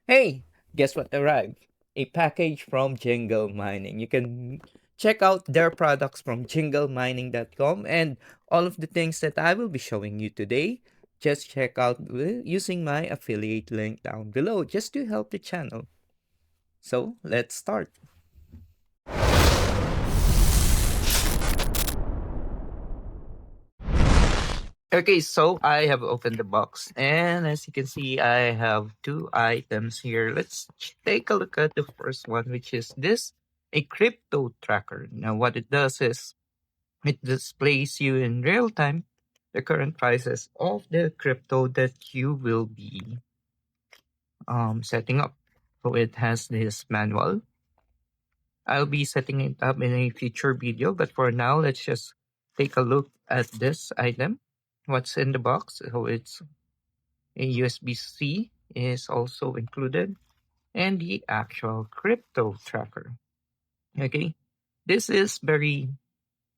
Hey, guess what arrived? A package from Jingle Mining. You can check out their products from jinglemining.com and all of the things that I will be showing you today. Just check out using my affiliate link down below just to help the channel. So, let's start. Okay, so I have opened the box, and as you can see, I have two items here. Let's take a look at the first one, which is this a crypto tracker. Now, what it does is it displays you in real time the current prices of the crypto that you will be setting up. So it has this manual. I'll be setting it up in a future video, but for now, let's just take a look at this item. What's in the box? So it's a USB-C is also included, and the actual crypto tracker. Okay, this is very,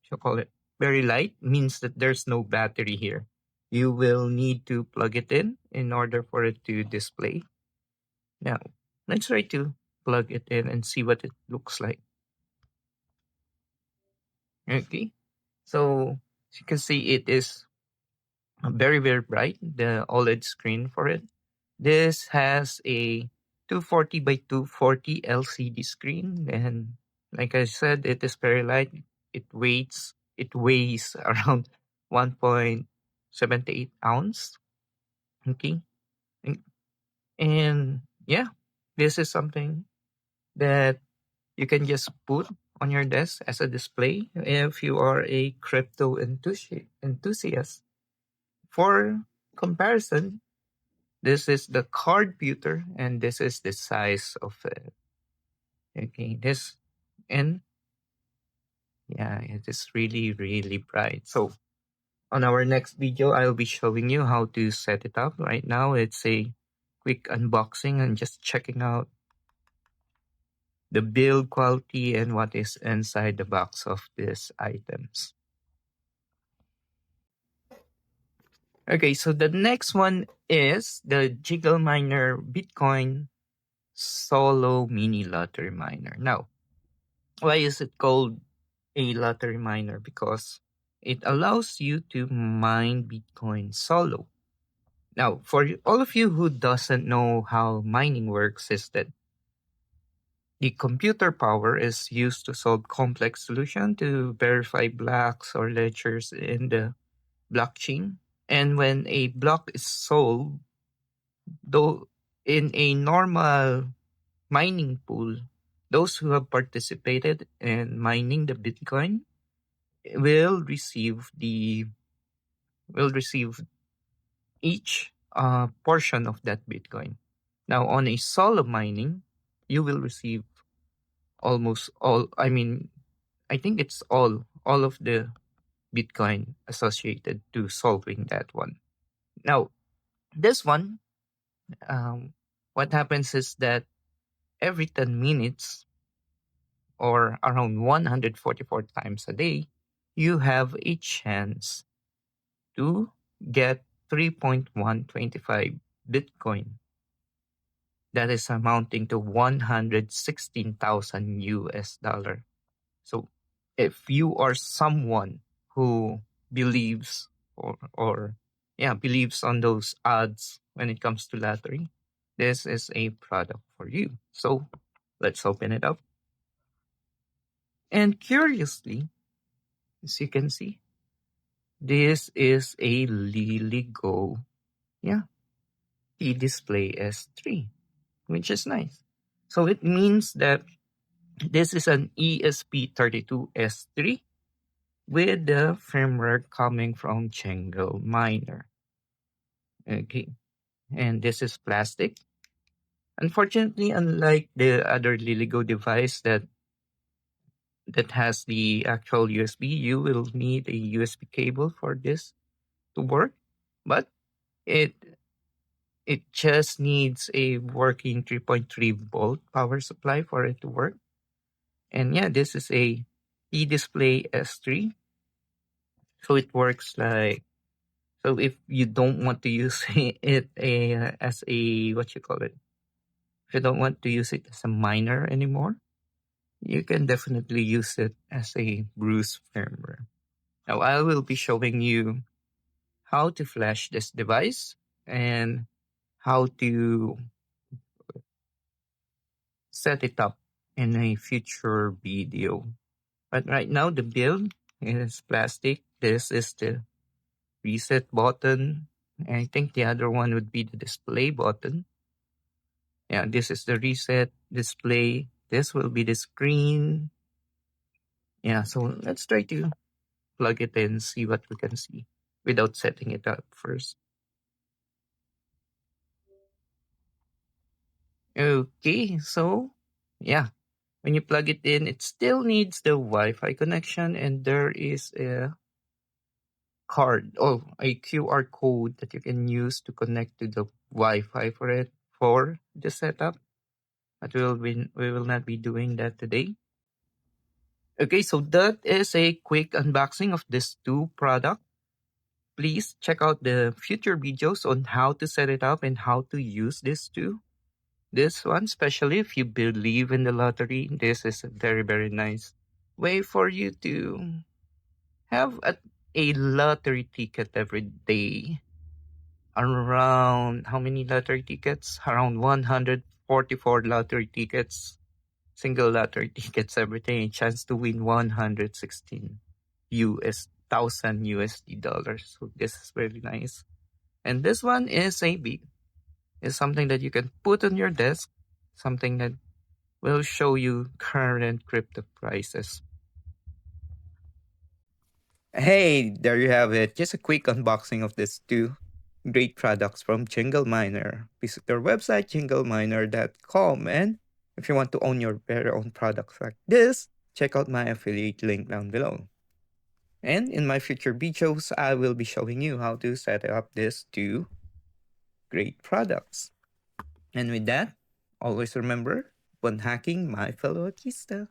shall call it, very light, means that there's no battery here. You will need to plug it in order for it to display. Now, let's try to plug it in and see what it looks like. Okay, so as you can see, it is very, very bright, the OLED screen for it. This has a 240 by 240 LCD screen, and like I said, it is very light. It weighs around 1.78 ounce. Okay, and, and yeah, this is something that you can just put on your desk as a display if you are a crypto enthusiast. For comparison, this is the card pewter, and this is the size of it. Okay, this and yeah, it is really, really bright. So on our next video, I'll be showing you how to set it up. Right now, it's a quick unboxing and just checking out the build quality and what is inside the box of these items. Okay, so the next one is the Jingle Miner Bitcoin Solo Mini Lottery Miner. Now, why is it called a lottery miner? Because it allows you to mine Bitcoin solo. Now, for all of you who doesn't know how mining works, is that the computer power is used to solve complex solution to verify blocks or ledgers in the blockchain. And when a block is solved, though in a normal mining pool, those who have participated in mining the Bitcoin will receive the will receive each portion of that Bitcoin. Now, on a solo mining, you will receive almost all. I mean, I think it's all of the Bitcoin associated to solving that one. Now, this one, um, what happens is that every 10 minutes or around 144 times a day, you have a chance to get 3.125 Bitcoin. That is amounting to 116,000 US dollar. So if you are someone who believes or yeah, believes on those odds when it comes to lottery, this is a product for you. So let's open it up. And curiously, as you can see, this is a Lily Go, yeah, e-display S3, which is nice. So it means that this is an ESP32S3 with the firmware coming from Jingle Miner. Okay, and this is plastic. Unfortunately, unlike the other LilyGo device that has the actual USB, you will need a USB cable for this to work. But it it just needs a working 3.3 volt power supply for it to work. And yeah, this is a e-display S3. So it works like, so if you don't want to use it as a, what you call it, If you don't want to use it as a miner anymore, you can definitely use it as a Bruce firmware. Now I will be showing you how to flash this device and how to set it up in a future video. But right now the build is plastic. This is the reset button. And I think the other one would be the display button. Yeah, this is the reset display. This will be the screen. Yeah, so let's try to plug it in, see what we can see without setting it up first. Okay, so yeah, when you plug it in, it still needs the Wi-Fi connection, and there is a QR code that you can use to connect to the Wi-Fi for it for the setup. But we will not be doing that today. Okay, so that is a quick unboxing of these two products. Please check out the future videos on how to set it up and how to use this too. This one, especially if you believe in the lottery, this is a very, very nice way for you to have a lottery ticket every day. Around how many lottery tickets? Around 144 lottery tickets, single lottery tickets every day, a chance to win 116 thousand USD dollars. So this is very nice. And this one is is something that you can put on your desk, something that will show you current crypto prices. Hey, there you have it. Just a quick unboxing of these two great products from Jingle Miner. Visit their website, jingleminer.com. And if you want to own your very own products like this, check out my affiliate link down below. And in my future videos, I will be showing you how to set up these two great products. And with that, always remember, when hacking, my fellow Hakista.